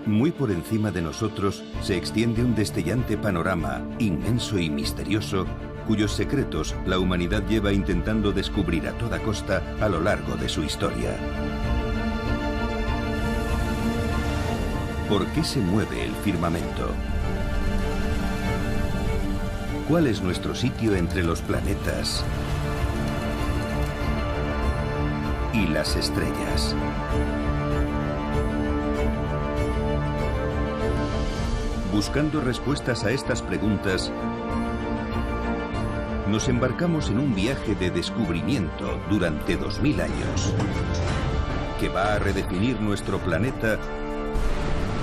Muy por encima de nosotros se extiende un destellante panorama, inmenso y misterioso, cuyos secretos la humanidad lleva intentando descubrir a toda costa a lo largo de su historia. ¿Por qué se mueve el firmamento? ¿Cuál es nuestro sitio entre los planetas y las estrellas? Buscando respuestas a estas preguntas, nos embarcamos en un viaje de descubrimiento durante 2000 años, que va a redefinir nuestro planeta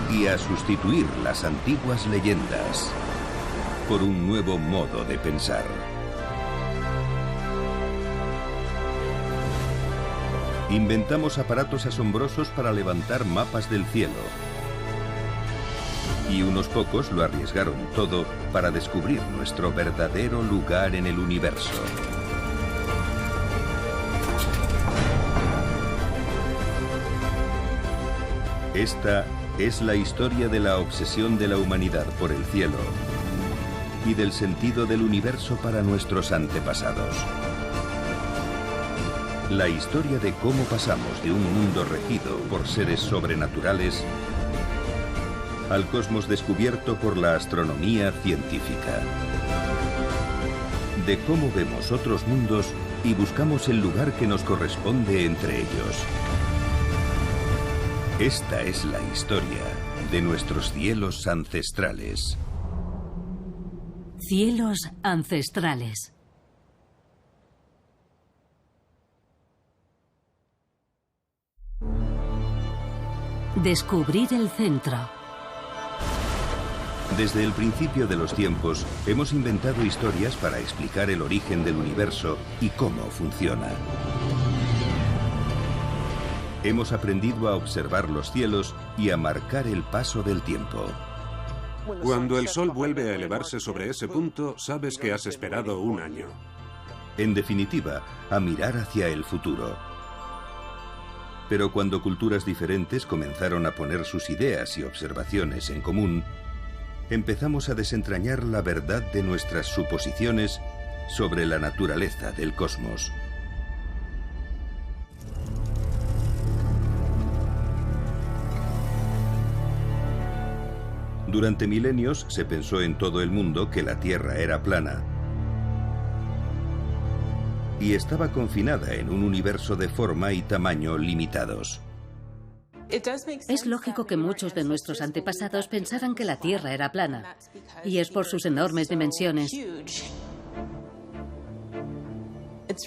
y a sustituir las antiguas leyendas por un nuevo modo de pensar. Inventamos aparatos asombrosos para levantar mapas del cielo. Y unos pocos lo arriesgaron todo para descubrir nuestro verdadero lugar en el universo. Esta es la historia de la obsesión de la humanidad por el cielo y del sentido del universo para nuestros antepasados. La historia de cómo pasamos de un mundo regido por seres sobrenaturales al cosmos descubierto por la astronomía científica. De cómo vemos otros mundos y buscamos el lugar que nos corresponde entre ellos. Esta es la historia de nuestros cielos ancestrales. Cielos ancestrales. Descubrir el centro. Desde el principio de los tiempos, hemos inventado historias para explicar el origen del universo y cómo funciona. Hemos aprendido a observar los cielos y a marcar el paso del tiempo. Cuando el Sol vuelve a elevarse sobre ese punto, sabes que has esperado un año. En definitiva, a mirar hacia el futuro. Pero cuando culturas diferentes comenzaron a poner sus ideas y observaciones en común, empezamos a desentrañar la verdad de nuestras suposiciones sobre la naturaleza del cosmos. Durante milenios se pensó en todo el mundo que la Tierra era plana y estaba confinada en un universo de forma y tamaño limitados. Es lógico que muchos de nuestros antepasados pensaran que la Tierra era plana, y es por sus enormes dimensiones.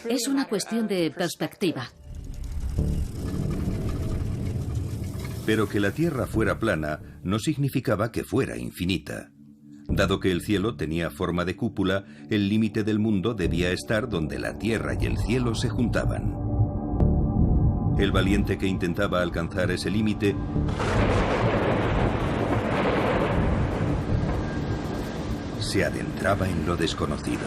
Es una cuestión de perspectiva. Pero que la Tierra fuera plana no significaba que fuera infinita. Dado que el cielo tenía forma de cúpula, el límite del mundo debía estar donde la Tierra y el cielo se juntaban. El valiente que intentaba alcanzar ese límite se adentraba en lo desconocido.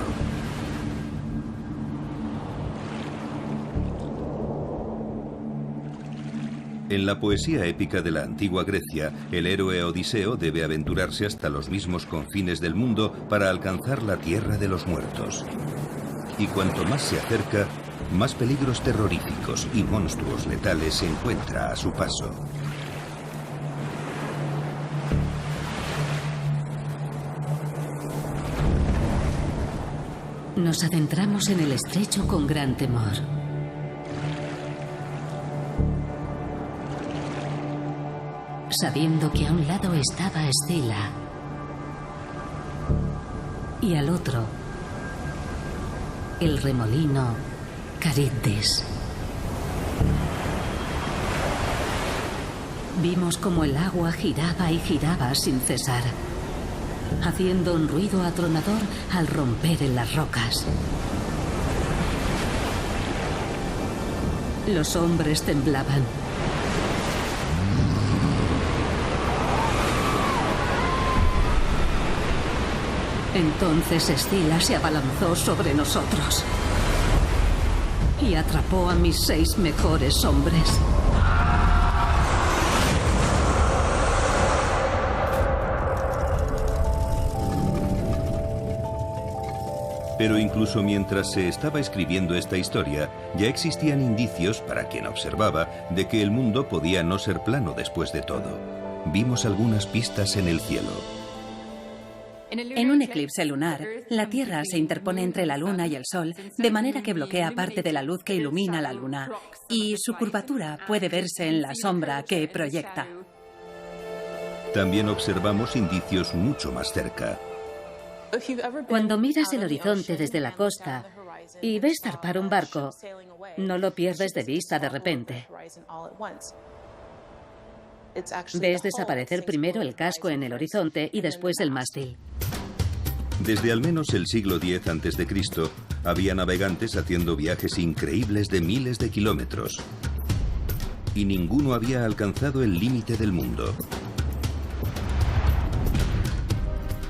En la poesía épica de la antigua Grecia, el héroe Odiseo debe aventurarse hasta los mismos confines del mundo para alcanzar la tierra de los muertos. Y cuanto más se acerca, más peligros terroríficos y monstruos letales se encuentra a su paso. Nos adentramos en el estrecho con gran temor. Sabiendo que a un lado estaba Escila y al otro el remolino Caríddes. Vimos como el agua giraba y giraba sin cesar, haciendo un ruido atronador al romper en las rocas. Los hombres temblaban. Entonces Escila se abalanzó sobre nosotros y atrapó a mis 6 mejores hombres. Pero incluso mientras se estaba escribiendo esta historia, ya existían indicios para quien observaba de que el mundo podía no ser plano después de todo. Vimos algunas pistas en el cielo. En un eclipse lunar, la Tierra se interpone entre la Luna y el Sol, de manera que bloquea parte de la luz que ilumina la Luna, y su curvatura puede verse en la sombra que proyecta. También observamos indicios mucho más cerca. Cuando miras el horizonte desde la costa y ves zarpar un barco, no lo pierdes de vista de repente. Ves desaparecer primero el casco en el horizonte y después el mástil. Desde al menos el siglo X a.C., había navegantes haciendo viajes increíbles de miles de kilómetros. Y ninguno había alcanzado el límite del mundo.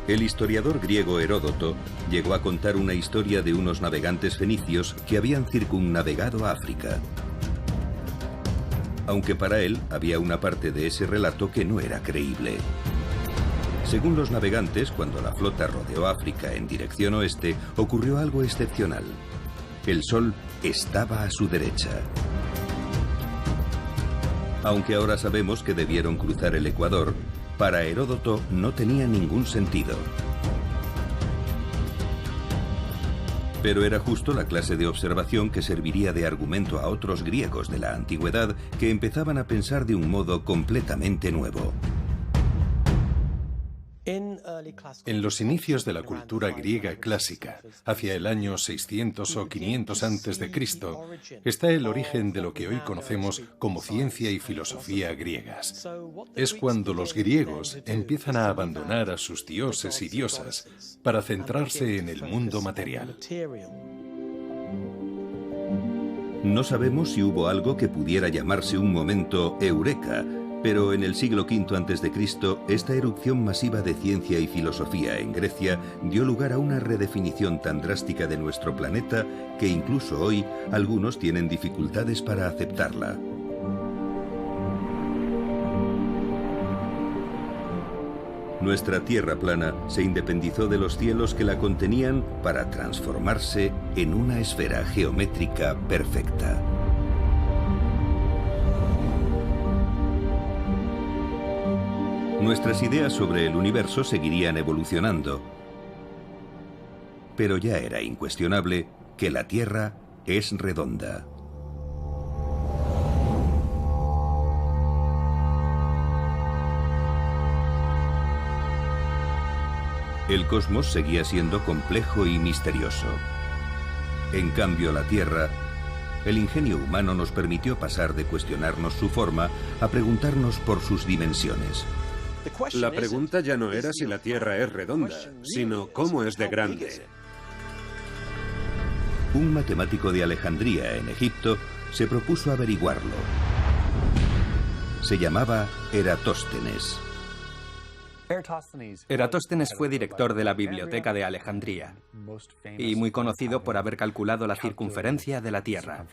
El historiador griego Heródoto llegó a contar una historia de unos navegantes fenicios que habían circunnavegado África. Aunque para él había una parte de ese relato que no era creíble. Según los navegantes, cuando la flota rodeó África en dirección oeste, ocurrió algo excepcional. El sol estaba a su derecha. Aunque ahora sabemos que debieron cruzar el Ecuador, para Heródoto no tenía ningún sentido. Pero era justo la clase de observación que serviría de argumento a otros griegos de la antigüedad que empezaban a pensar de un modo completamente nuevo. En los inicios de la cultura griega clásica, hacia el año 600 o 500 a.C., está el origen de lo que hoy conocemos como ciencia y filosofía griegas. Es cuando los griegos empiezan a abandonar a sus dioses y diosas para centrarse en el mundo material. No sabemos si hubo algo que pudiera llamarse un momento eureka, pero en el siglo V a.C., esta erupción masiva de ciencia y filosofía en Grecia dio lugar a una redefinición tan drástica de nuestro planeta que incluso hoy algunos tienen dificultades para aceptarla. Nuestra Tierra plana se independizó de los cielos que la contenían para transformarse en una esfera geométrica perfecta. Nuestras ideas sobre el universo seguirían evolucionando, pero ya era incuestionable que la Tierra es redonda. El cosmos seguía siendo complejo y misterioso. En cambio, la Tierra, el ingenio humano nos permitió pasar de cuestionarnos su forma a preguntarnos por sus dimensiones. La pregunta ya no era si la Tierra es redonda, sino cómo es de grande. Un matemático de Alejandría, en Egipto, se propuso averiguarlo. Se llamaba Eratóstenes. Eratóstenes fue director de la Biblioteca de Alejandría y muy conocido por haber calculado la circunferencia de la Tierra.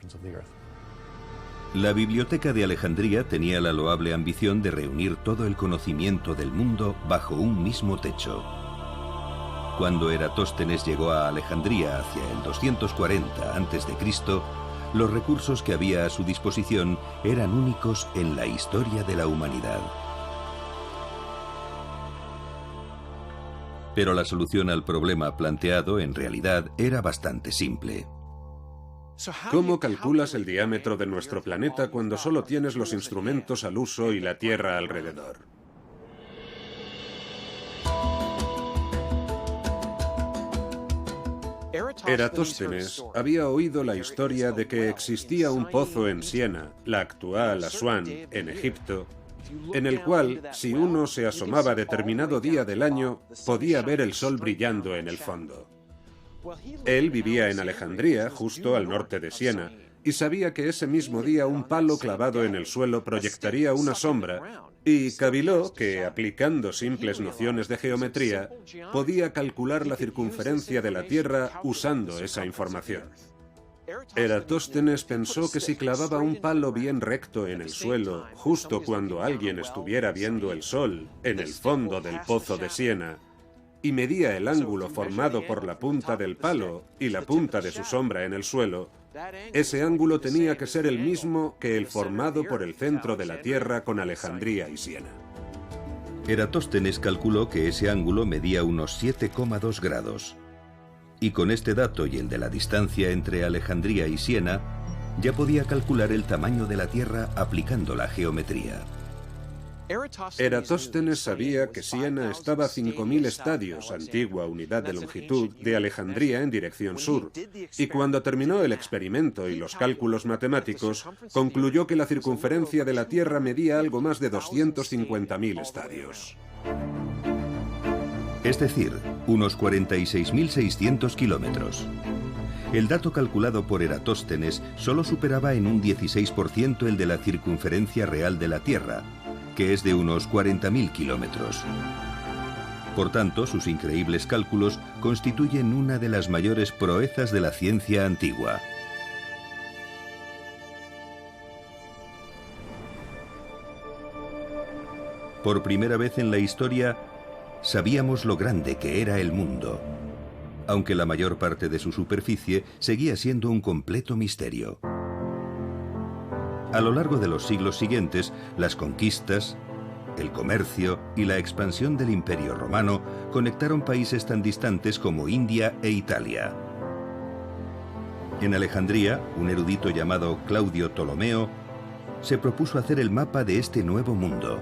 La Biblioteca de Alejandría tenía la loable ambición de reunir todo el conocimiento del mundo bajo un mismo techo. Cuando Eratóstenes llegó a Alejandría hacia el 240 a.C., los recursos que había a su disposición eran únicos en la historia de la humanidad. Pero la solución al problema planteado en realidad era bastante simple. ¿Cómo calculas el diámetro de nuestro planeta cuando solo tienes los instrumentos al uso y la Tierra alrededor? Eratóstenes había oído la historia de que existía un pozo en Siena, la actual Asuán, en Egipto, en el cual, si uno se asomaba determinado día del año, podía ver el sol brillando en el fondo. Él vivía en Alejandría, justo al norte de Siena, y sabía que ese mismo día un palo clavado en el suelo proyectaría una sombra, y caviló que, aplicando simples nociones de geometría, podía calcular la circunferencia de la Tierra usando esa información. Eratóstenes pensó que si clavaba un palo bien recto en el suelo, justo cuando alguien estuviera viendo el sol en el fondo del pozo de Siena, y medía el ángulo formado por la punta del palo y la punta de su sombra en el suelo, ese ángulo tenía que ser el mismo que el formado por el centro de la Tierra con Alejandría y Siena. Eratóstenes calculó que ese ángulo medía unos 7,2 grados. Y con este dato y el de la distancia entre Alejandría y Siena, ya podía calcular el tamaño de la Tierra aplicando la geometría. Eratóstenes sabía que Siena estaba a 5.000 estadios, antigua unidad de longitud, de Alejandría en dirección sur, y cuando terminó el experimento y los cálculos matemáticos, concluyó que la circunferencia de la Tierra medía algo más de 250.000 estadios. Es decir, unos 46.600 kilómetros. El dato calculado por Eratóstenes solo superaba en un 16% el de la circunferencia real de la Tierra, que es de unos 40.000 kilómetros. Por tanto, sus increíbles cálculos constituyen una de las mayores proezas de la ciencia antigua. Por primera vez en la historia, sabíamos lo grande que era el mundo, aunque la mayor parte de su superficie seguía siendo un completo misterio. A lo largo de los siglos siguientes, las conquistas, el comercio y la expansión del Imperio Romano conectaron países tan distantes como India e Italia. En Alejandría, un erudito llamado Claudio Ptolomeo se propuso hacer el mapa de este nuevo mundo.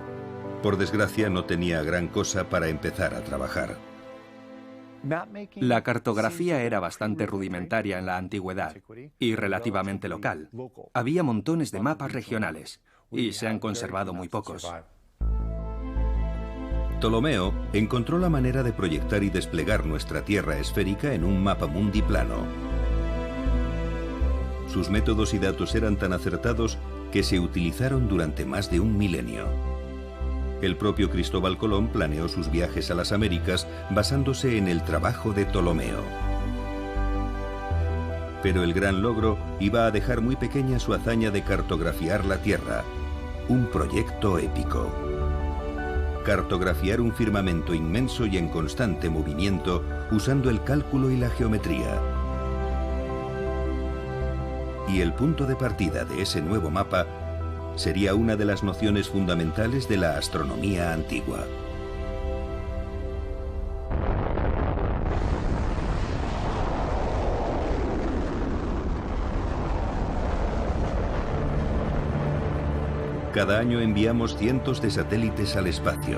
Por desgracia, no tenía gran cosa para empezar a trabajar. La cartografía era bastante rudimentaria en la antigüedad y relativamente local. Había montones de mapas regionales y se han conservado muy pocos. Ptolomeo encontró la manera de proyectar y desplegar nuestra Tierra esférica en un mapa mundi plano. Sus métodos y datos eran tan acertados que se utilizaron durante más de un milenio. El propio Cristóbal Colón planeó sus viajes a las Américas basándose en el trabajo de Ptolomeo. Pero el gran logro iba a dejar muy pequeña su hazaña de cartografiar la Tierra, un proyecto épico. Cartografiar un firmamento inmenso y en constante movimiento usando el cálculo y la geometría. Y el punto de partida de ese nuevo mapa sería una de las nociones fundamentales de la astronomía antigua. Cada año enviamos cientos de satélites al espacio.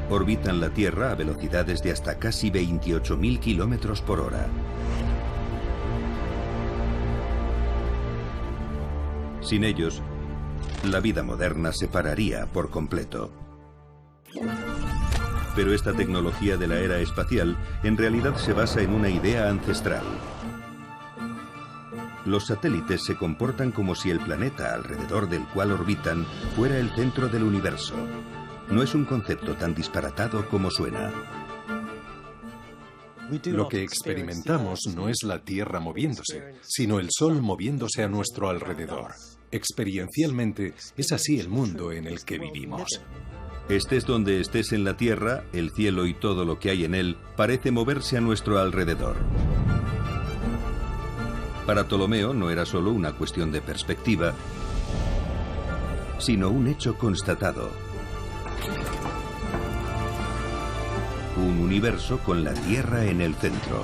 Orbitan la Tierra a velocidades de hasta casi 28.000 kilómetros por hora. Sin ellos, la vida moderna se pararía por completo. Pero esta tecnología de la era espacial en realidad se basa en una idea ancestral. Los satélites se comportan como si el planeta alrededor del cual orbitan fuera el centro del universo. No es un concepto tan disparatado como suena. Lo que experimentamos no es la Tierra moviéndose, sino el Sol moviéndose a nuestro alrededor. Experiencialmente, es así el mundo en el que vivimos. Estés donde estés en la Tierra, el cielo y todo lo que hay en él parece moverse a nuestro alrededor. Para Ptolomeo no era solo una cuestión de perspectiva, sino un hecho constatado. Un universo con la Tierra en el centro.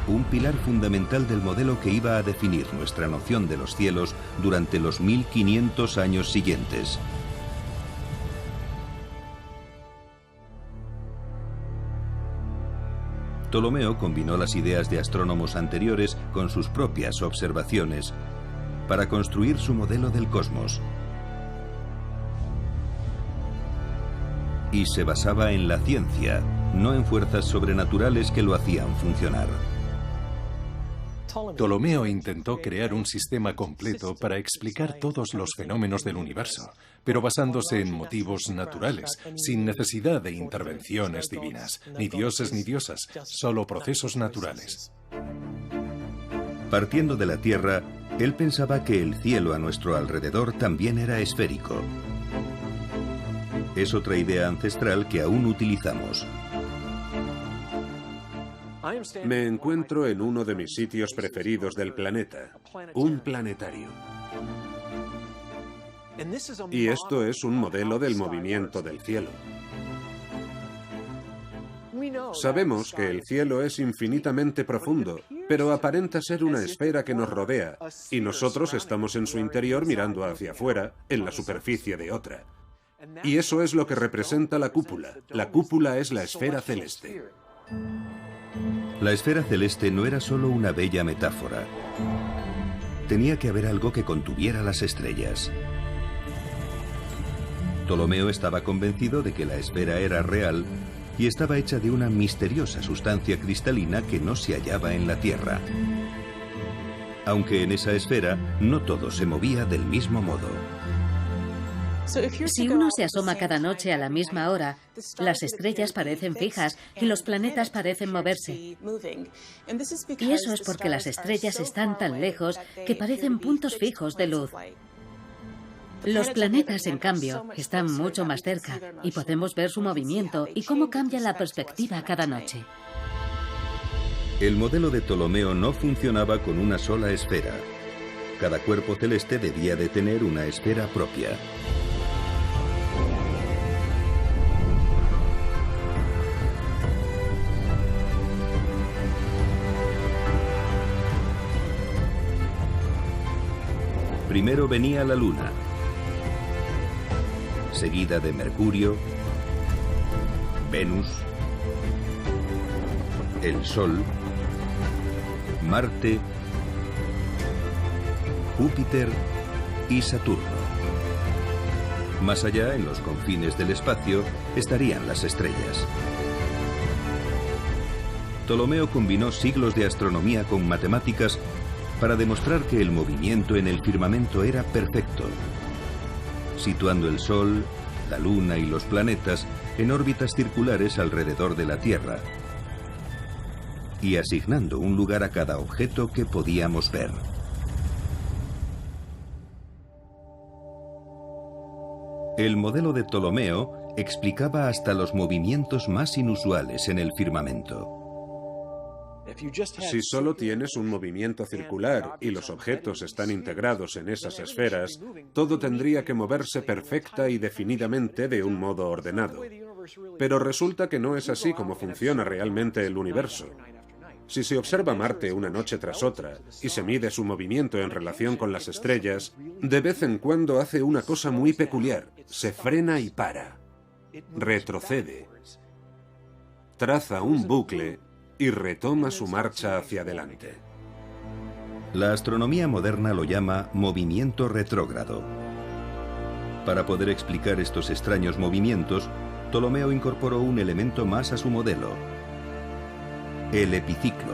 Un pilar fundamental del modelo que iba a definir nuestra noción de los cielos durante los 1500 años siguientes. Ptolomeo combinó las ideas de astrónomos anteriores con sus propias observaciones para construir su modelo del cosmos. Y se basaba en la ciencia, no en fuerzas sobrenaturales que lo hacían funcionar. Ptolomeo intentó crear un sistema completo para explicar todos los fenómenos del universo, pero basándose en motivos naturales, sin necesidad de intervenciones divinas, ni dioses ni diosas, solo procesos naturales. Partiendo de la Tierra, él pensaba que el cielo a nuestro alrededor también era esférico. es otra idea ancestral que aún utilizamos. Me encuentro en uno de mis sitios preferidos del planeta, un planetario. Y esto es un modelo del movimiento del cielo. Sabemos que el cielo es infinitamente profundo, pero aparenta ser una esfera que nos rodea, y nosotros estamos en su interior mirando hacia afuera, en la superficie de otra. Y eso es lo que representa la cúpula. La cúpula es la esfera celeste. La esfera celeste no era solo una bella metáfora. Tenía que haber algo que contuviera las estrellas. Ptolomeo estaba convencido de que la esfera era real y estaba hecha de una misteriosa sustancia cristalina que no se hallaba en la Tierra. Aunque en esa esfera no todo se movía del mismo modo. Si uno se asoma cada noche a la misma hora, las estrellas parecen fijas y los planetas parecen moverse. Y eso es porque las estrellas están tan lejos que parecen puntos fijos de luz. Los planetas, en cambio, están mucho más cerca y podemos ver su movimiento y cómo cambia la perspectiva cada noche. El modelo de Ptolomeo no funcionaba con una sola esfera. Cada cuerpo celeste debía de tener una esfera propia. Primero venía la Luna, seguida de Mercurio, Venus, el Sol, Marte, Júpiter y Saturno. Más allá, en los confines del espacio, estarían las estrellas. Ptolomeo combinó siglos de astronomía con matemáticas para demostrar que el movimiento en el firmamento era perfecto, situando el Sol, la Luna y los planetas en órbitas circulares alrededor de la Tierra y asignando un lugar a cada objeto que podíamos ver. El modelo de Ptolomeo explicaba hasta los movimientos más inusuales en el firmamento. Si solo tienes un movimiento circular y los objetos están integrados en esas esferas, todo tendría que moverse perfecta y definidamente de un modo ordenado. Pero resulta que no es así como funciona realmente el universo. Si se observa Marte una noche tras otra y se mide su movimiento en relación con las estrellas, de vez en cuando hace una cosa muy peculiar: se frena y para, retrocede, traza un bucle y retoma su marcha hacia adelante. La astronomía moderna lo llama movimiento retrógrado. Para poder explicar estos extraños movimientos, Ptolomeo incorporó un elemento más a su modelo: el epiciclo.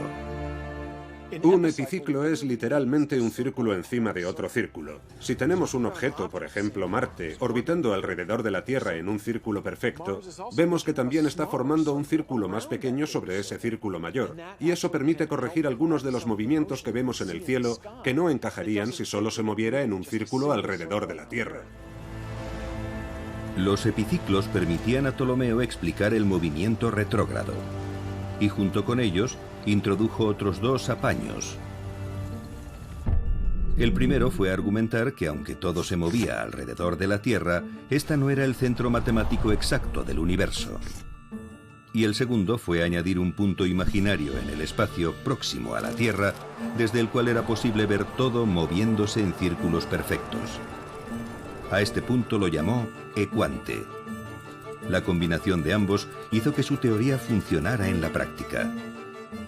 Un epiciclo es literalmente un círculo encima de otro círculo. Si tenemos un objeto, por ejemplo Marte, orbitando alrededor de la Tierra en un círculo perfecto, vemos que también está formando un círculo más pequeño sobre ese círculo mayor, y eso permite corregir algunos de los movimientos que vemos en el cielo que no encajarían si solo se moviera en un círculo alrededor de la Tierra. Los epiciclos permitían a Ptolomeo explicar el movimiento retrógrado, y junto con ellos introdujo otros dos apaños. El primero fue argumentar que aunque todo se movía alrededor de la Tierra, esta no era el centro matemático exacto del universo. Y el segundo fue añadir un punto imaginario en el espacio próximo a la Tierra, desde el cual era posible ver todo moviéndose en círculos perfectos. A este punto lo llamó ecuante. La combinación de ambos hizo que su teoría funcionara en la práctica.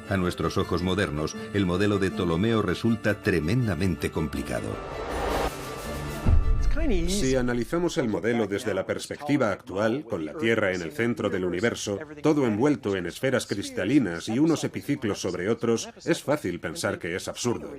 A nuestros ojos modernos, el modelo de Ptolomeo resulta tremendamente complicado. Si analizamos el modelo desde la perspectiva actual, con la Tierra en el centro del universo, todo envuelto en esferas cristalinas y unos epiciclos sobre otros, es fácil pensar que es absurdo.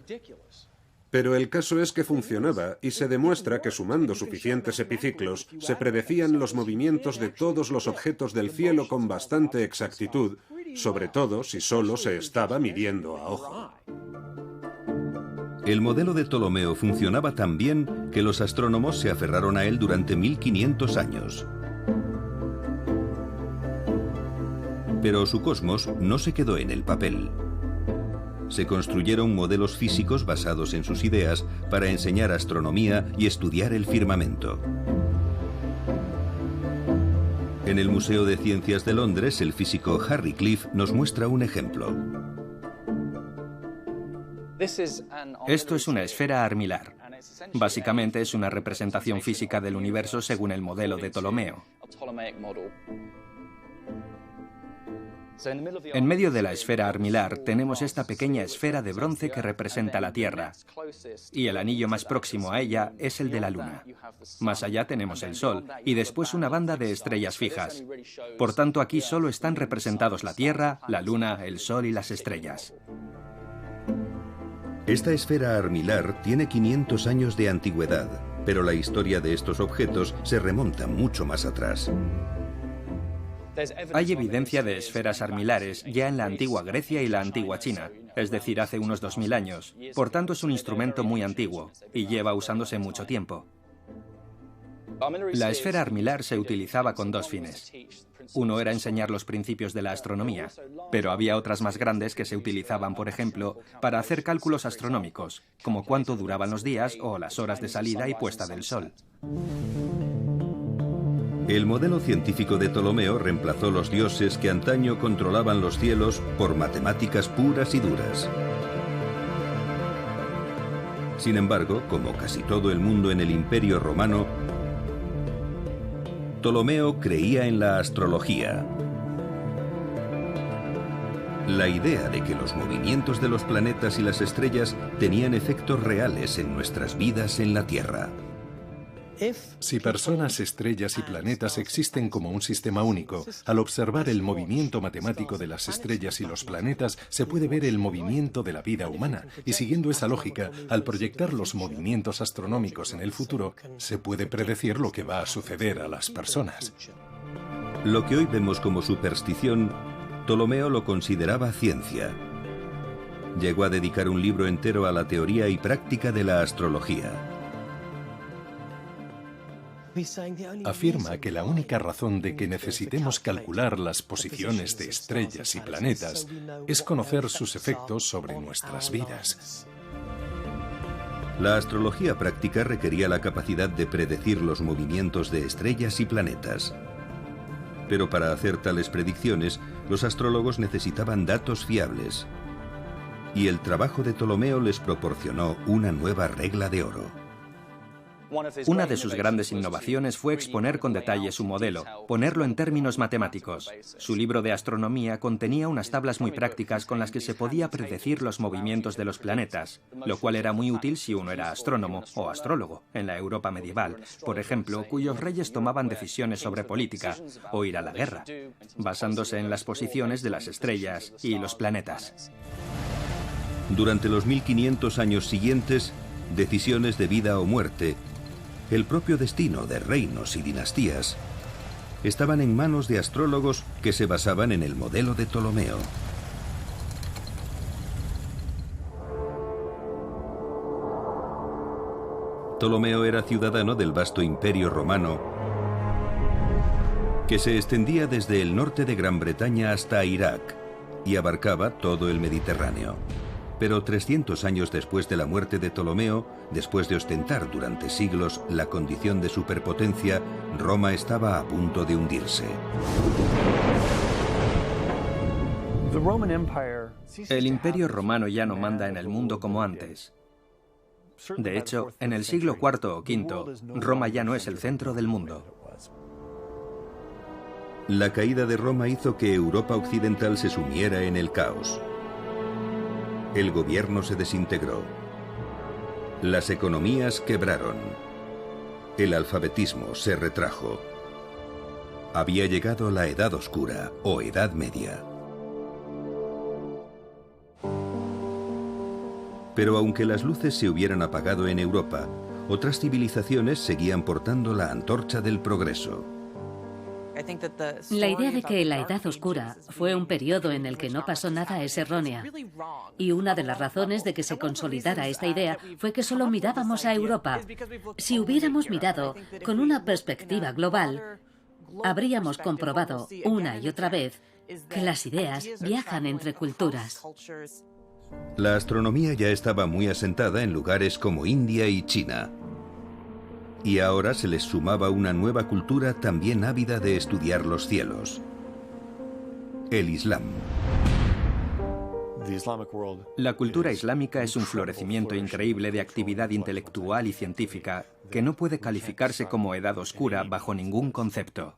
Pero el caso es que funcionaba y se demuestra que sumando suficientes epiciclos se predecían los movimientos de todos los objetos del cielo con bastante exactitud, sobre todo si solo se estaba midiendo a ojo. El modelo de Ptolomeo funcionaba tan bien que los astrónomos se aferraron a él durante 1500 años. Pero su cosmos no se quedó en el papel. Se construyeron modelos físicos basados en sus ideas para enseñar astronomía y estudiar el firmamento. En el Museo de Ciencias de Londres, el físico Harry Cliff nos muestra un ejemplo. Esto es una esfera armilar. Básicamente es una representación física del universo según el modelo de Ptolomeo. En medio de la esfera armilar tenemos esta pequeña esfera de bronce que representa la Tierra, y el anillo más próximo a ella es el de la Luna. Más allá tenemos el Sol, y después una banda de estrellas fijas. Por tanto, aquí solo están representados la Tierra, la Luna, el Sol y las estrellas. Esta esfera armilar tiene 500 años de antigüedad, pero la historia de estos objetos se remonta mucho más atrás. Hay evidencia de esferas armilares ya en la antigua Grecia y la antigua China, es decir, hace unos 2000 años. Por tanto, es un instrumento muy antiguo y lleva usándose mucho tiempo. La esfera armilar se utilizaba con dos fines. Uno era enseñar los principios de la astronomía, pero había otras más grandes que se utilizaban, por ejemplo, para hacer cálculos astronómicos, como cuánto duraban los días o las horas de salida y puesta del sol. El modelo científico de Ptolomeo reemplazó los dioses que antaño controlaban los cielos por matemáticas puras y duras. Sin embargo, como casi todo el mundo en el Imperio Romano, Ptolomeo creía en la astrología. La idea de que los movimientos de los planetas y las estrellas tenían efectos reales en nuestras vidas en la Tierra. Si personas, estrellas y planetas existen como un sistema único, al observar el movimiento matemático de las estrellas y los planetas, se puede ver el movimiento de la vida humana. Y siguiendo esa lógica, al proyectar los movimientos astronómicos en el futuro, se puede predecir lo que va a suceder a las personas. Lo que hoy vemos como superstición, Ptolomeo lo consideraba ciencia. Llegó a dedicar un libro entero a la teoría y práctica de la astrología. Afirma que la única razón de que necesitemos calcular las posiciones de estrellas y planetas es conocer sus efectos sobre nuestras vidas. La astrología práctica requería la capacidad de predecir los movimientos de estrellas y planetas. Pero para hacer tales predicciones, los astrólogos necesitaban datos fiables. Y el trabajo de Ptolomeo les proporcionó una nueva regla de oro. Una de sus grandes innovaciones fue exponer con detalle su modelo, ponerlo en términos matemáticos. Su libro de astronomía contenía unas tablas muy prácticas con las que se podía predecir los movimientos de los planetas, lo cual era muy útil si uno era astrónomo o astrólogo en la Europa medieval, por ejemplo, cuyos reyes tomaban decisiones sobre política o ir a la guerra, basándose en las posiciones de las estrellas y los planetas. Durante los 1500 años siguientes, decisiones de vida o muerte, el propio destino de reinos y dinastías, estaban en manos de astrólogos que se basaban en el modelo de Ptolomeo. Ptolomeo era ciudadano del vasto imperio romano que se extendía desde el norte de Gran Bretaña hasta Irak y abarcaba todo el Mediterráneo. Pero 300 años después de la muerte de Ptolomeo, después de ostentar durante siglos la condición de superpotencia, Roma estaba a punto de hundirse. El Imperio Romano ya no manda en el mundo como antes. De hecho, en el siglo IV o V, Roma ya no es el centro del mundo. La caída de Roma hizo que Europa occidental se sumiera en el caos. El gobierno se desintegró. Las economías quebraron. El alfabetismo se retrajo. Había llegado la Edad Oscura o Edad Media. Pero aunque las luces se hubieran apagado en Europa, otras civilizaciones seguían portando la antorcha del progreso. La idea de que la Edad Oscura fue un periodo en el que no pasó nada es errónea. Y una de las razones de que se consolidara esta idea fue que solo mirábamos a Europa. Si hubiéramos mirado con una perspectiva global, habríamos comprobado una y otra vez que las ideas viajan entre culturas. La astronomía ya estaba muy asentada en lugares como India y China. Y ahora se les sumaba una nueva cultura también ávida de estudiar los cielos: el Islam. La cultura islámica es un florecimiento increíble de actividad intelectual y científica que no puede calificarse como edad oscura bajo ningún concepto.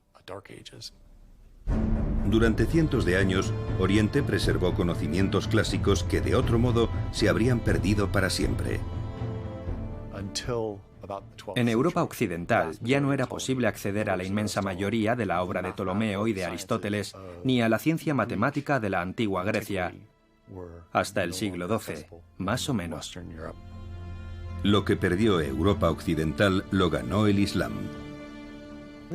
Durante cientos de años, Oriente preservó conocimientos clásicos que de otro modo se habrían perdido para siempre. En Europa occidental ya no era posible acceder a la inmensa mayoría de la obra de Ptolomeo y de Aristóteles, ni a la ciencia matemática de la antigua Grecia, hasta el siglo XII, más o menos. Lo que perdió Europa occidental lo ganó el Islam.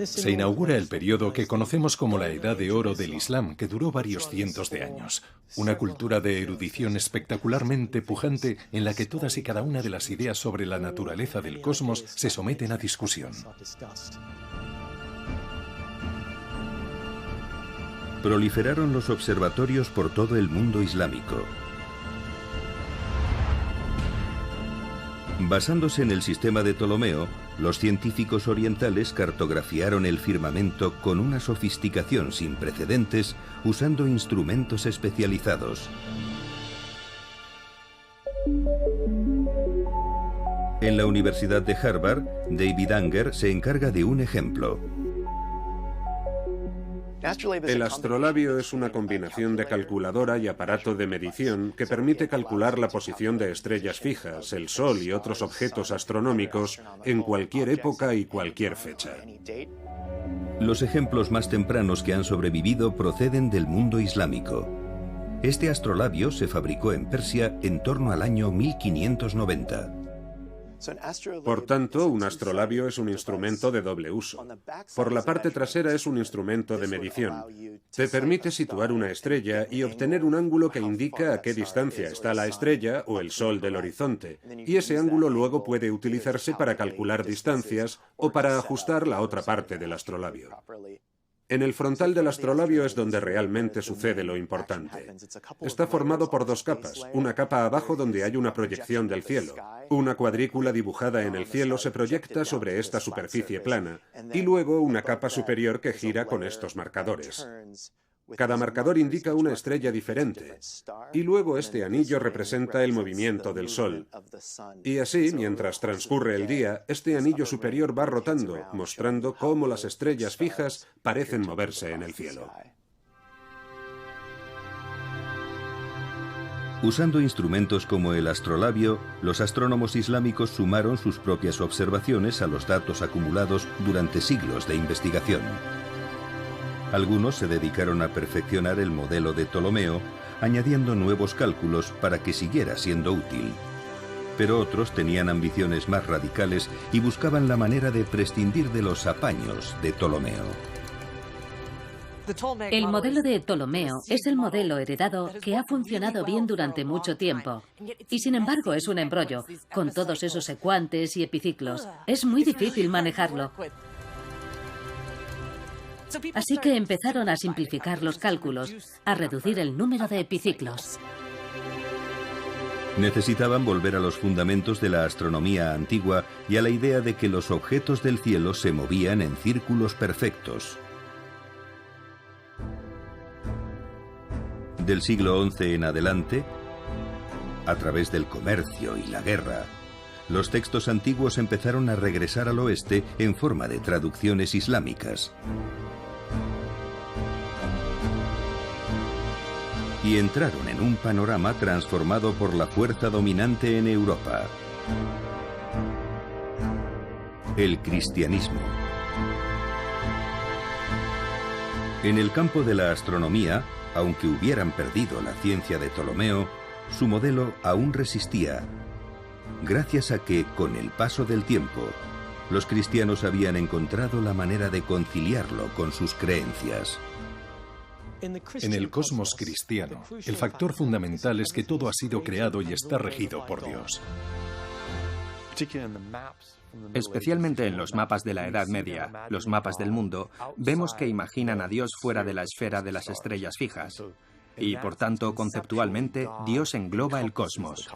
Se inaugura el periodo que conocemos como la Edad de Oro del Islam, que duró varios cientos de años. Una cultura de erudición espectacularmente pujante en la que todas y cada una de las ideas sobre la naturaleza del cosmos se someten a discusión. Proliferaron los observatorios por todo el mundo islámico. Basándose en el sistema de Ptolomeo, los científicos orientales cartografiaron el firmamento con una sofisticación sin precedentes, usando instrumentos especializados. En la Universidad de Harvard, David Anger se encarga de un ejemplo. El astrolabio es una combinación de calculadora y aparato de medición que permite calcular la posición de estrellas fijas, el Sol y otros objetos astronómicos en cualquier época y cualquier fecha. Los ejemplos más tempranos que han sobrevivido proceden del mundo islámico. Este astrolabio se fabricó en Persia en torno al año 1590. Por tanto, un astrolabio es un instrumento de doble uso. Por la parte trasera es un instrumento de medición. Te permite situar una estrella y obtener un ángulo que indica a qué distancia está la estrella o el Sol del horizonte, y ese ángulo luego puede utilizarse para calcular distancias o para ajustar la otra parte del astrolabio. En el frontal del astrolabio es donde realmente sucede lo importante. Está formado por dos capas, una capa abajo donde hay una proyección del cielo. Una cuadrícula dibujada en el cielo se proyecta sobre esta superficie plana, y luego una capa superior que gira con estos marcadores. Cada marcador indica una estrella diferente, y luego este anillo representa el movimiento del Sol. Y así, mientras transcurre el día, este anillo superior va rotando, mostrando cómo las estrellas fijas parecen moverse en el cielo. Usando instrumentos como el astrolabio, los astrónomos islámicos sumaron sus propias observaciones a los datos acumulados durante siglos de investigación. Algunos se dedicaron a perfeccionar el modelo de Ptolomeo, añadiendo nuevos cálculos para que siguiera siendo útil. Pero otros tenían ambiciones más radicales y buscaban la manera de prescindir de los apaños de Ptolomeo. El modelo de Ptolomeo es el modelo heredado que ha funcionado bien durante mucho tiempo. Y sin embargo es un embrollo, con todos esos secuantes y epiciclos. Es muy difícil manejarlo. Así que empezaron a simplificar los cálculos, a reducir el número de epiciclos. Necesitaban volver a los fundamentos de la astronomía antigua y a la idea de que los objetos del cielo se movían en círculos perfectos. Del siglo XI en adelante, a través del comercio y la guerra, los textos antiguos empezaron a regresar al oeste en forma de traducciones islámicas. Y entraron en un panorama transformado por la fuerza dominante en Europa: el cristianismo. En el campo de la astronomía, aunque hubieran perdido la ciencia de Ptolomeo, su modelo aún resistía, gracias a que, con el paso del tiempo, los cristianos habían encontrado la manera de conciliarlo con sus creencias. En el cosmos cristiano, el factor fundamental es que todo ha sido creado y está regido por Dios. Especialmente en los mapas de la Edad Media, los mapas del mundo, vemos que imaginan a Dios fuera de la esfera de las estrellas fijas. Y, por tanto, conceptualmente, Dios engloba el cosmos.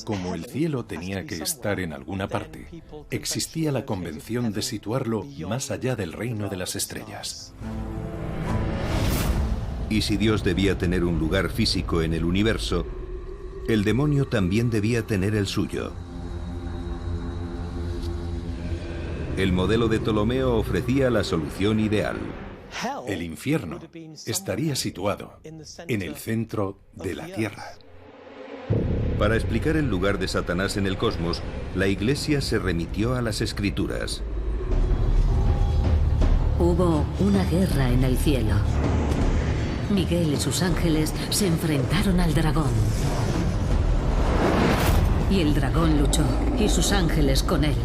Como el cielo tenía que estar en alguna parte, existía la convención de situarlo más allá del reino de las estrellas. Y si Dios debía tener un lugar físico en el universo, el demonio también debía tener el suyo. El modelo de Ptolomeo ofrecía la solución ideal. El infierno estaría situado en el centro de la Tierra. Para explicar el lugar de Satanás en el cosmos, la Iglesia se remitió a las Escrituras. Hubo una guerra en el cielo. Miguel y sus ángeles se enfrentaron al dragón. Y el dragón luchó, y sus ángeles con él,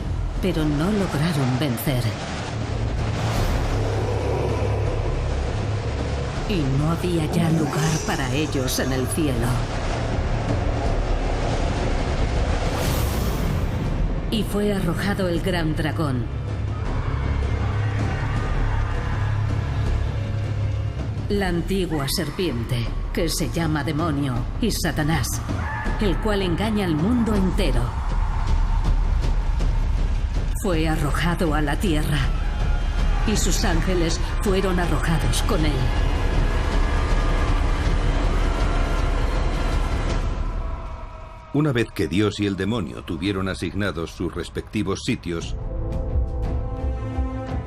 pero no lograron vencer. Y no había ya lugar para ellos en el cielo. Y fue arrojado el gran dragón. La antigua serpiente, que se llama demonio, y Satanás, el cual engaña al mundo entero. Fue arrojado a la tierra, y sus ángeles fueron arrojados con él. Una vez que Dios y el demonio tuvieron asignados sus respectivos sitios,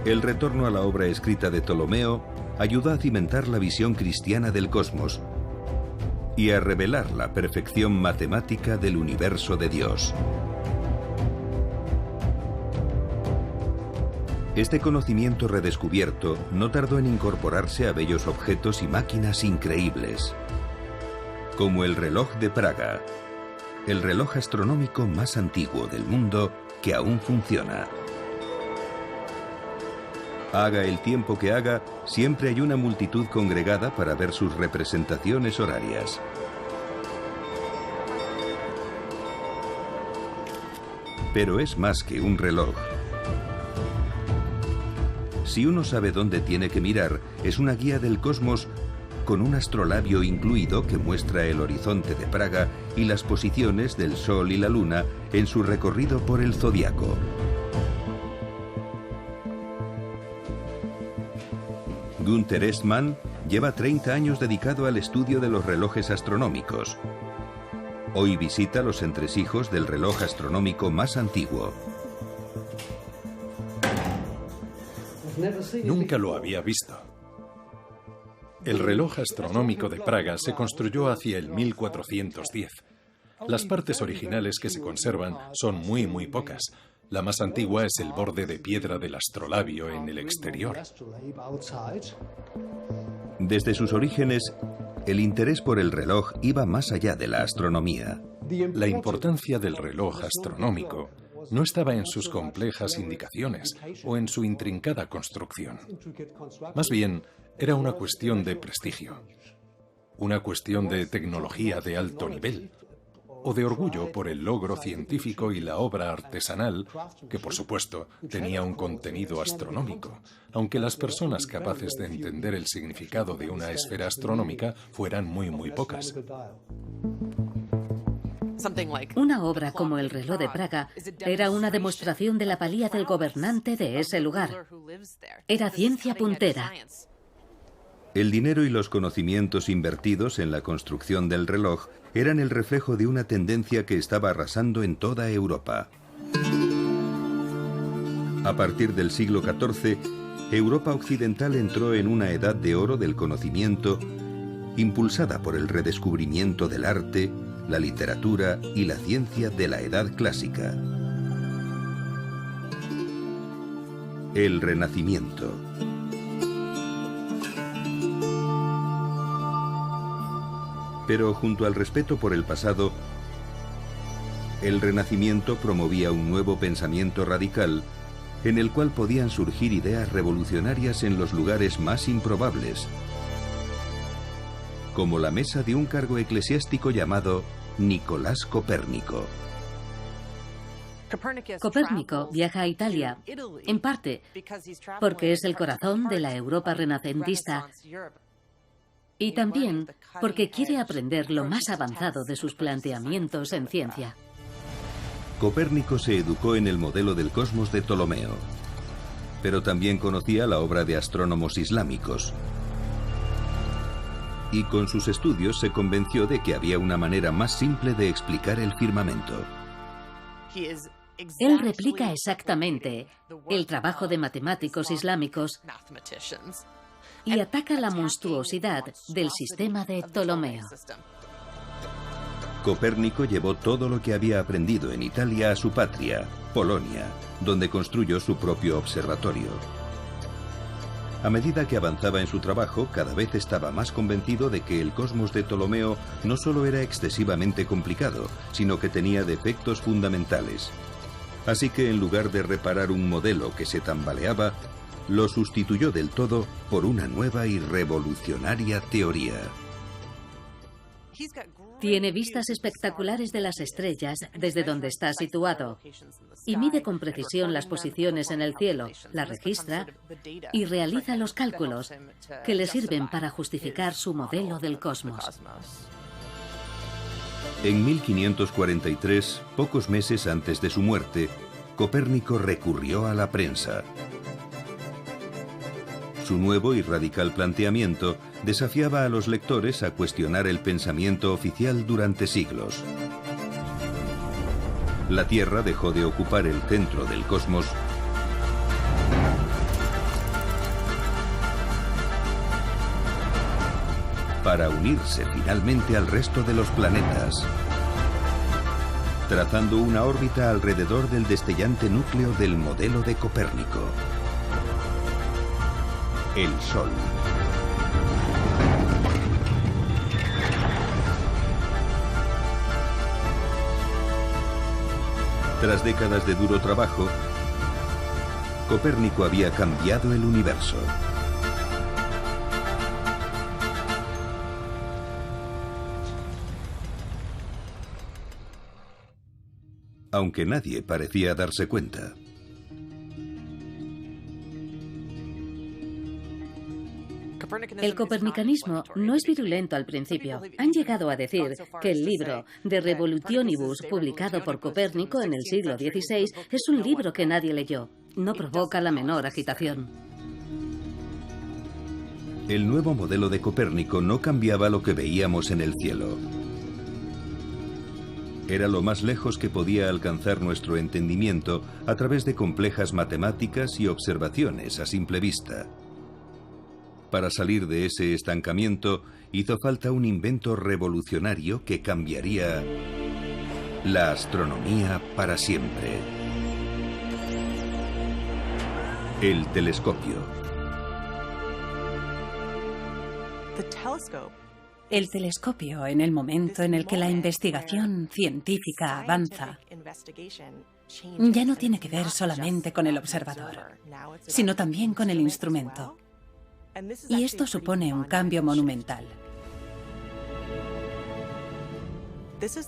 el retorno a la obra escrita de Ptolomeo ayudó a cimentar la visión cristiana del cosmos y a revelar la perfección matemática del universo de Dios. Este conocimiento redescubierto no tardó en incorporarse a bellos objetos y máquinas increíbles, como el reloj de Praga, el reloj astronómico más antiguo del mundo que aún funciona. Haga el tiempo que haga, siempre hay una multitud congregada para ver sus representaciones horarias. Pero es más que un reloj. Si uno sabe dónde tiene que mirar, es una guía del cosmos con un astrolabio incluido que muestra el horizonte de Praga y las posiciones del Sol y la Luna en su recorrido por el zodiaco. Günther Estmann lleva 30 años dedicado al estudio de los relojes astronómicos. Hoy visita los entresijos del reloj astronómico más antiguo. Nunca lo había visto. El reloj astronómico de Praga se construyó hacia el 1410. Las partes originales que se conservan son muy pocas. La más antigua es el borde de piedra del astrolabio en el exterior. Desde sus orígenes, el interés por el reloj iba más allá de la astronomía. La importancia del reloj astronómico no estaba en sus complejas indicaciones o en su intrincada construcción. Más bien, era una cuestión de prestigio, una cuestión de tecnología de alto nivel, o de orgullo por el logro científico y la obra artesanal, que por supuesto tenía un contenido astronómico, aunque las personas capaces de entender el significado de una esfera astronómica fueran muy pocas. Una obra como el reloj de Praga era una demostración de la valía del gobernante de ese lugar. Era ciencia puntera. El dinero y los conocimientos invertidos en la construcción del reloj eran el reflejo de una tendencia que estaba arrasando en toda Europa. A partir del siglo XIV, Europa occidental entró en una edad de oro del conocimiento, impulsada por el redescubrimiento del arte, la literatura y la ciencia de la Edad Clásica. El Renacimiento. Pero junto al respeto por el pasado, el Renacimiento promovía un nuevo pensamiento radical en el cual podían surgir ideas revolucionarias en los lugares más improbables, como la mesa de un cargo eclesiástico llamado Nicolás Copérnico. Copérnico viaja a Italia, en parte porque es el corazón de la Europa renacentista y también porque quiere aprender lo más avanzado de sus planteamientos en ciencia. Copérnico se educó en el modelo del cosmos de Ptolomeo, pero también conocía la obra de astrónomos islámicos. Y con sus estudios se convenció de que había una manera más simple de explicar el firmamento. Él replica exactamente el trabajo de matemáticos islámicos y ataca la monstruosidad del sistema de Ptolomeo. Copérnico llevó todo lo que había aprendido en Italia a su patria, Polonia, donde construyó su propio observatorio. A medida que avanzaba en su trabajo, cada vez estaba más convencido de que el cosmos de Ptolomeo no solo era excesivamente complicado, sino que tenía defectos fundamentales. Así que en lugar de reparar un modelo que se tambaleaba, lo sustituyó del todo por una nueva y revolucionaria teoría. Tiene vistas espectaculares de las estrellas desde donde está situado y mide con precisión las posiciones en el cielo, las registra y realiza los cálculos que le sirven para justificar su modelo del cosmos. En 1543, pocos meses antes de su muerte, Copérnico recurrió a la prensa. Su nuevo y radical planteamiento desafiaba a los lectores a cuestionar el pensamiento oficial durante siglos. La Tierra dejó de ocupar el centro del cosmos para unirse finalmente al resto de los planetas, trazando una órbita alrededor del destellante núcleo del modelo de Copérnico, el Sol. Tras décadas de duro trabajo, Copérnico había cambiado el universo. Aunque nadie parecía darse cuenta. El copernicanismo no es virulento al principio. Han llegado a decir que el libro De Revolutionibus, publicado por Copérnico en el siglo XVI, es un libro que nadie leyó. No provoca la menor agitación. El nuevo modelo de Copérnico no cambiaba lo que veíamos en el cielo. Era lo más lejos que podía alcanzar nuestro entendimiento a través de complejas matemáticas y observaciones a simple vista. Para salir de ese estancamiento, hizo falta un invento revolucionario que cambiaría la astronomía para siempre. El telescopio. El telescopio, en el momento en el que la investigación científica avanza, ya no tiene que ver solamente con el observador, sino también con el instrumento. Y esto supone un cambio monumental.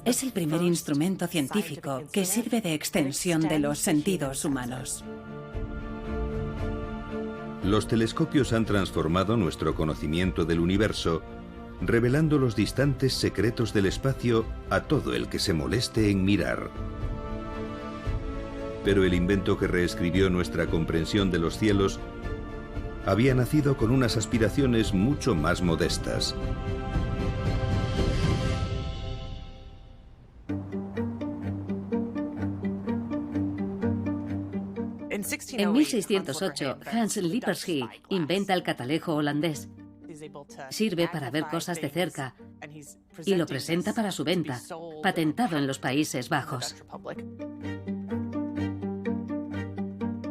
Es el primer instrumento científico que sirve de extensión de los sentidos humanos. Los telescopios han transformado nuestro conocimiento del universo, revelando los distantes secretos del espacio a todo el que se moleste en mirar. Pero el invento que reescribió nuestra comprensión de los cielos había nacido con unas aspiraciones mucho más modestas. En 1608, Hans Lippershey inventa el catalejo holandés. Sirve para ver cosas de cerca y lo presenta para su venta, patentado en los Países Bajos.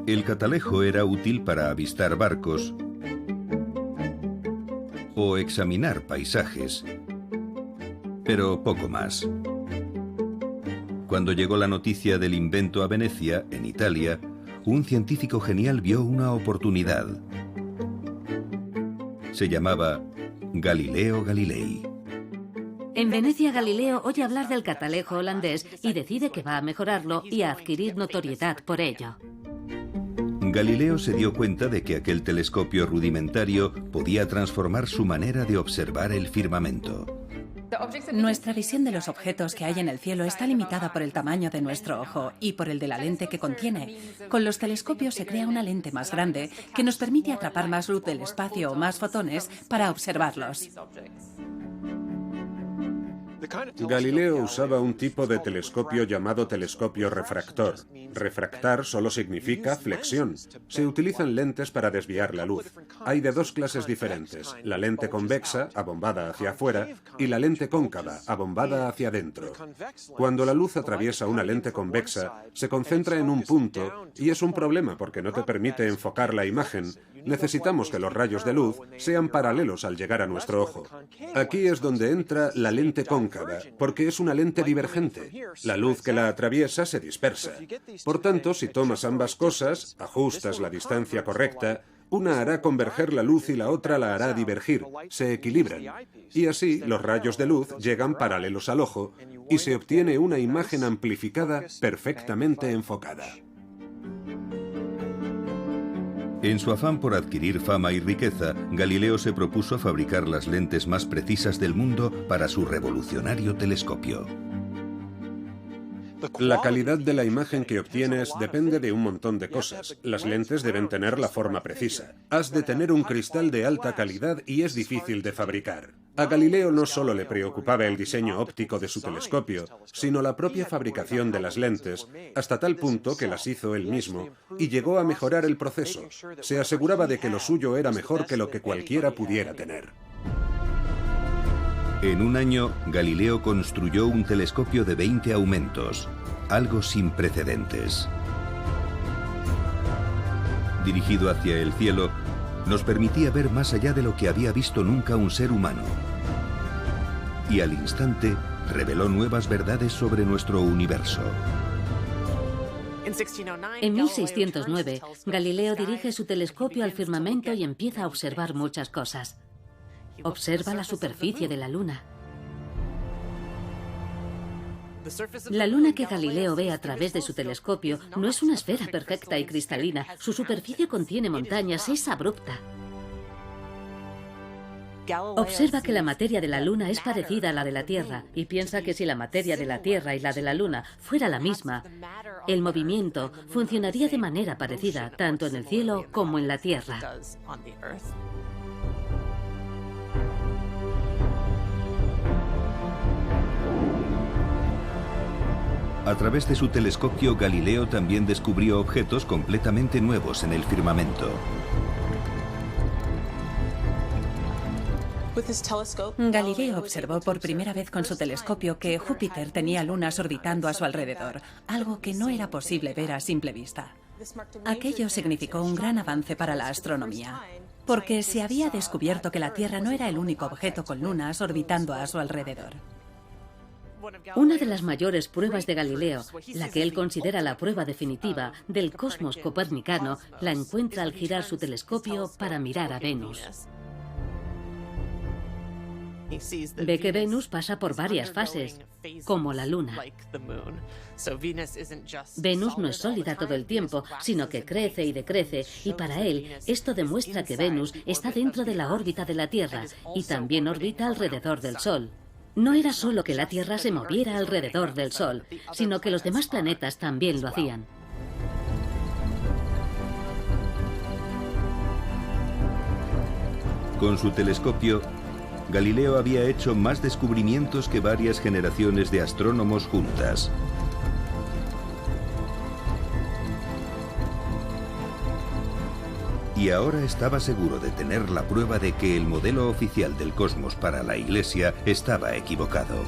El catalejo era útil para avistar barcos o examinar paisajes, pero poco más. Cuando llegó la noticia del invento a Venecia, en Italia, un científico genial vio una oportunidad. Se llamaba Galileo Galilei. En Venecia, Galileo oye hablar del catalejo holandés y decide que va a mejorarlo y a adquirir notoriedad por ello. Galileo se dio cuenta de que aquel telescopio rudimentario podía transformar su manera de observar el firmamento. Nuestra visión de los objetos que hay en el cielo está limitada por el tamaño de nuestro ojo y por el de la lente que contiene. Con los telescopios se crea una lente más grande que nos permite atrapar más luz del espacio o más fotones para observarlos. Galileo usaba un tipo de telescopio llamado telescopio refractor. Refractar solo significa flexión. Se utilizan lentes para desviar la luz. Hay de dos clases diferentes, la lente convexa, abombada hacia afuera, y la lente cóncava, abombada hacia adentro. Cuando la luz atraviesa una lente convexa, se concentra en un punto y es un problema porque no te permite enfocar la imagen. Necesitamos que los rayos de luz sean paralelos al llegar a nuestro ojo. Aquí es donde entra la lente cóncava, porque es una lente divergente. La luz que la atraviesa se dispersa. Por tanto, si tomas ambas cosas, ajustas la distancia correcta, una hará converger la luz y la otra la hará divergir. Se equilibran. Y así los rayos de luz llegan paralelos al ojo y se obtiene una imagen amplificada perfectamente enfocada. En su afán por adquirir fama y riqueza, Galileo se propuso fabricar las lentes más precisas del mundo para su revolucionario telescopio. La calidad de la imagen que obtienes depende de un montón de cosas. Las lentes deben tener la forma precisa. Has de tener un cristal de alta calidad y es difícil de fabricar. A Galileo no solo le preocupaba el diseño óptico de su telescopio, sino la propia fabricación de las lentes, hasta tal punto que las hizo él mismo y llegó a mejorar el proceso. Se aseguraba de que lo suyo era mejor que lo que cualquiera pudiera tener. En un año, Galileo construyó un telescopio de 20 aumentos, algo sin precedentes. Dirigido hacia el cielo, nos permitía ver más allá de lo que había visto nunca un ser humano. Y al instante, reveló nuevas verdades sobre nuestro universo. En 1609, Galileo dirige su telescopio al firmamento y empieza a observar muchas cosas. Observa la superficie de la Luna. La Luna que Galileo ve a través de su telescopio no es una esfera perfecta y cristalina. Su superficie contiene montañas, es abrupta. Observa que la materia de la Luna es parecida a la de la Tierra y piensa que si la materia de la Tierra y la de la Luna fuera la misma, el movimiento funcionaría de manera parecida tanto en el cielo como en la Tierra. A través de su telescopio, Galileo también descubrió objetos completamente nuevos en el firmamento. Galileo observó por primera vez con su telescopio que Júpiter tenía lunas orbitando a su alrededor, algo que no era posible ver a simple vista. Aquello significó un gran avance para la astronomía, porque se había descubierto que la Tierra no era el único objeto con lunas orbitando a su alrededor. Una de las mayores pruebas de Galileo, la que él considera la prueba definitiva del cosmos copernicano, la encuentra al girar su telescopio para mirar a Venus. Ve que Venus pasa por varias fases, como la Luna. Venus no es sólida todo el tiempo, sino que crece y decrece, y para él esto demuestra que Venus está dentro de la órbita de la Tierra y también orbita alrededor del Sol. No era solo que la Tierra se moviera alrededor del Sol, sino que los demás planetas también lo hacían. Con su telescopio, Galileo había hecho más descubrimientos que varias generaciones de astrónomos juntas. Y ahora estaba seguro de tener la prueba de que el modelo oficial del cosmos para la Iglesia estaba equivocado.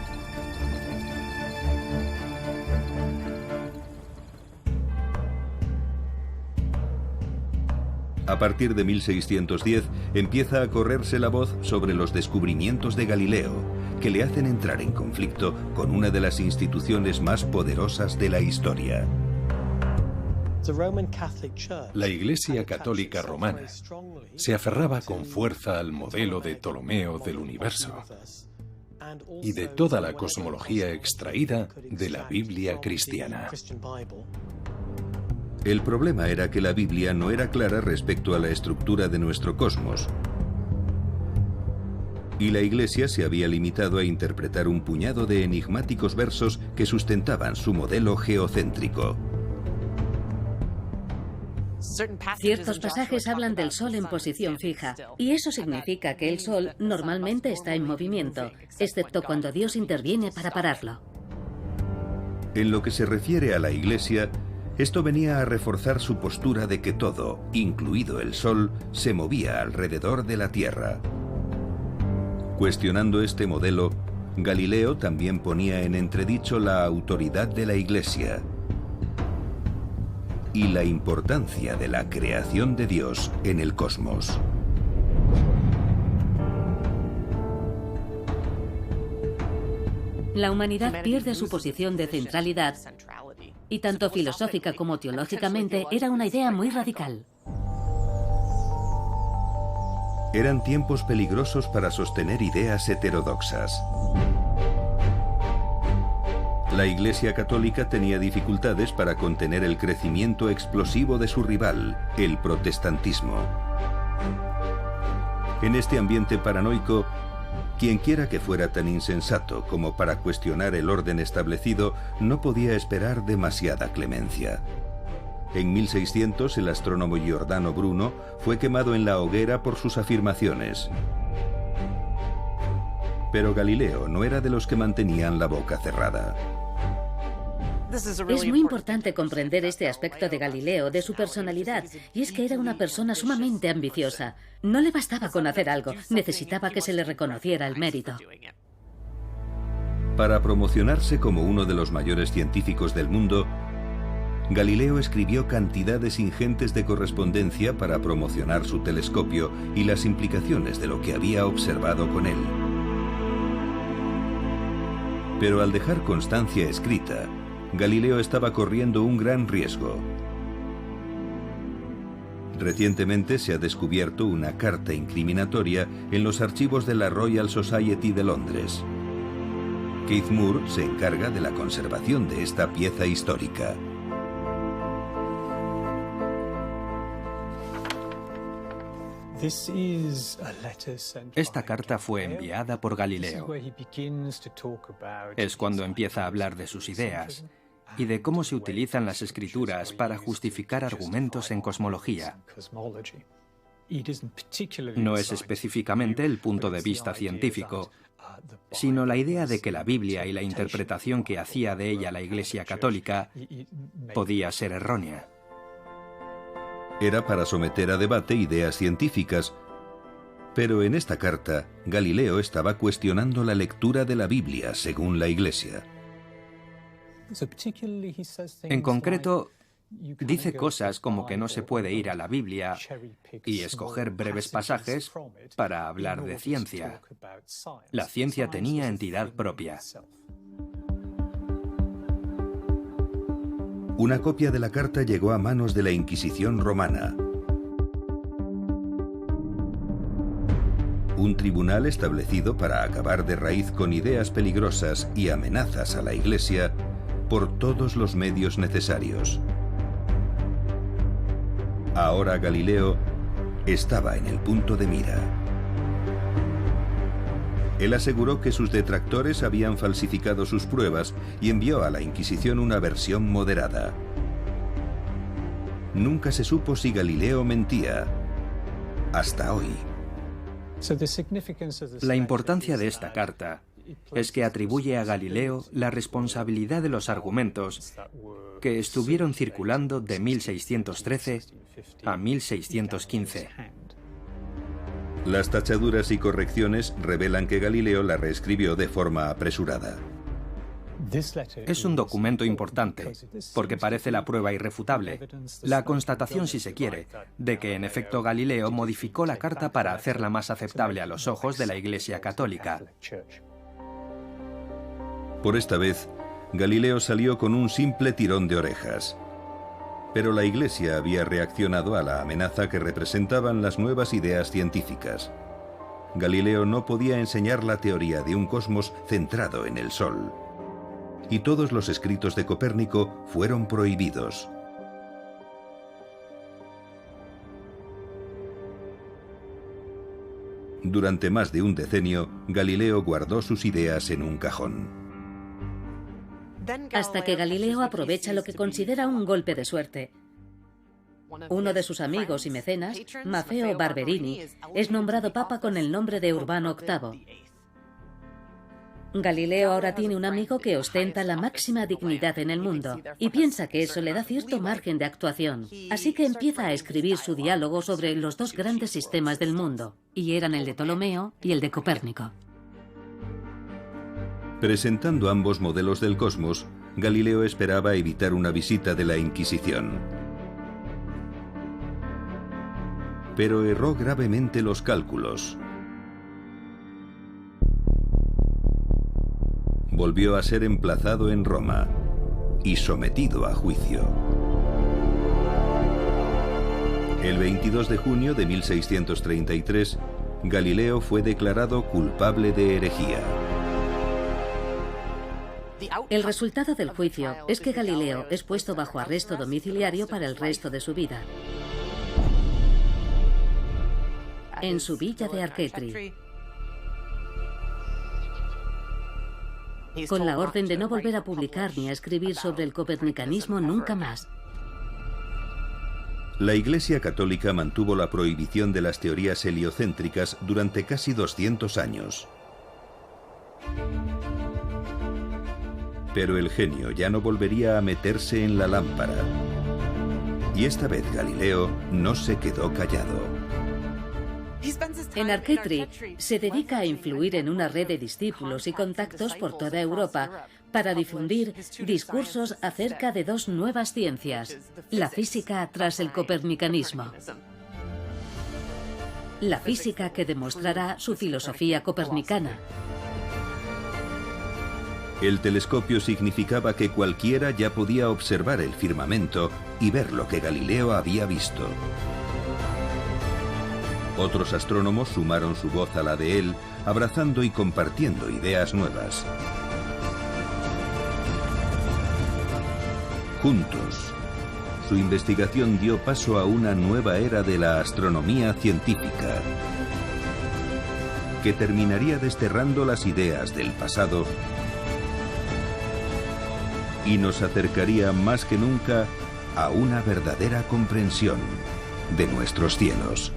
A partir de 1610 empieza a correrse la voz sobre los descubrimientos de Galileo, que le hacen entrar en conflicto con una de las instituciones más poderosas de la historia. La Iglesia Católica Romana se aferraba con fuerza al modelo de Ptolomeo del universo y de toda la cosmología extraída de la Biblia cristiana. El problema era que la Biblia no era clara respecto a la estructura de nuestro cosmos. Y la Iglesia se había limitado a interpretar un puñado de enigmáticos versos que sustentaban su modelo geocéntrico. Ciertos pasajes hablan del Sol en posición fija, y eso significa que el Sol normalmente está en movimiento, excepto cuando Dios interviene para pararlo. En lo que se refiere a la Iglesia, esto venía a reforzar su postura de que todo, incluido el Sol, se movía alrededor de la Tierra. Cuestionando este modelo, Galileo también ponía en entredicho la autoridad de la Iglesia y la importancia de la creación de Dios en el cosmos. La humanidad pierde su posición de centralidad, y tanto filosófica como teológicamente era una idea muy radical. Eran tiempos peligrosos para sostener ideas heterodoxas. La Iglesia Católica tenía dificultades para contener el crecimiento explosivo de su rival, el protestantismo. En este ambiente paranoico, quienquiera que fuera tan insensato como para cuestionar el orden establecido no podía esperar demasiada clemencia. En 1600, el astrónomo Giordano Bruno fue quemado en la hoguera por sus afirmaciones. Pero Galileo no era de los que mantenían la boca cerrada. Es muy importante comprender este aspecto de Galileo, de su personalidad, y es que era una persona sumamente ambiciosa. No le bastaba con hacer algo, necesitaba que se le reconociera el mérito. Para promocionarse como uno de los mayores científicos del mundo, Galileo escribió cantidades ingentes de correspondencia para promocionar su telescopio y las implicaciones de lo que había observado con él. Pero al dejar constancia escrita, Galileo estaba corriendo un gran riesgo. Recientemente se ha descubierto una carta incriminatoria en los archivos de la Royal Society de Londres. Keith Moore se encarga de la conservación de esta pieza histórica. Esta carta fue enviada por Galileo. Es cuando empieza a hablar de sus ideas y de cómo se utilizan las escrituras para justificar argumentos en cosmología. No es específicamente el punto de vista científico, sino la idea de que la Biblia y la interpretación que hacía de ella la Iglesia Católica podía ser errónea. Era para someter a debate ideas científicas, pero en esta carta, Galileo estaba cuestionando la lectura de la Biblia según la Iglesia. En concreto, dice cosas como que no se puede ir a la Biblia y escoger breves pasajes para hablar de ciencia. La ciencia tenía entidad propia. Una copia de la carta llegó a manos de la Inquisición romana. Un tribunal establecido para acabar de raíz con ideas peligrosas y amenazas a la Iglesia por todos los medios necesarios. Ahora Galileo estaba en el punto de mira. Él aseguró que sus detractores habían falsificado sus pruebas y envió a la Inquisición una versión moderada. Nunca se supo si Galileo mentía, hasta hoy. La importancia de esta carta es que atribuye a Galileo la responsabilidad de los argumentos que estuvieron circulando de 1613 a 1615. Las tachaduras y correcciones revelan que Galileo la reescribió de forma apresurada. Es un documento importante, porque parece la prueba irrefutable, la constatación, si se quiere, de que en efecto Galileo modificó la carta para hacerla más aceptable a los ojos de la Iglesia Católica. Por esta vez, Galileo salió con un simple tirón de orejas. Pero la Iglesia había reaccionado a la amenaza que representaban las nuevas ideas científicas. Galileo no podía enseñar la teoría de un cosmos centrado en el Sol. Y todos los escritos de Copérnico fueron prohibidos. Durante más de un decenio, Galileo guardó sus ideas en un cajón. Hasta que Galileo aprovecha lo que considera un golpe de suerte. Uno de sus amigos y mecenas, Maffeo Barberini, es nombrado papa con el nombre de Urbano VIII. Galileo ahora tiene un amigo que ostenta la máxima dignidad en el mundo y piensa que eso le da cierto margen de actuación. Así que empieza a escribir su diálogo sobre los dos grandes sistemas del mundo, y eran el de Ptolomeo y el de Copérnico. Presentando ambos modelos del cosmos, Galileo esperaba evitar una visita de la Inquisición. Pero erró gravemente los cálculos. Volvió a ser emplazado en Roma y sometido a juicio. El 22 de junio de 1633, Galileo fue declarado culpable de herejía. El resultado del juicio es que Galileo es puesto bajo arresto domiciliario para el resto de su vida. En su villa de Arcetri, con la orden de no volver a publicar ni a escribir sobre el copernicanismo nunca más. La Iglesia Católica mantuvo la prohibición de las teorías heliocéntricas durante casi 200 años. Pero el genio ya no volvería a meterse en la lámpara. Y esta vez Galileo no se quedó callado. En Arcetri se dedica a influir en una red de discípulos y contactos por toda Europa para difundir discursos acerca de dos nuevas ciencias, la física tras el copernicanismo. La física que demostrará su filosofía copernicana. El telescopio significaba que cualquiera ya podía observar el firmamento y ver lo que Galileo había visto. Otros astrónomos sumaron su voz a la de él, abrazando y compartiendo ideas nuevas. Juntos, su investigación dio paso a una nueva era de la astronomía científica, que terminaría desterrando las ideas del pasado y nos acercaría más que nunca a una verdadera comprensión de nuestros cielos.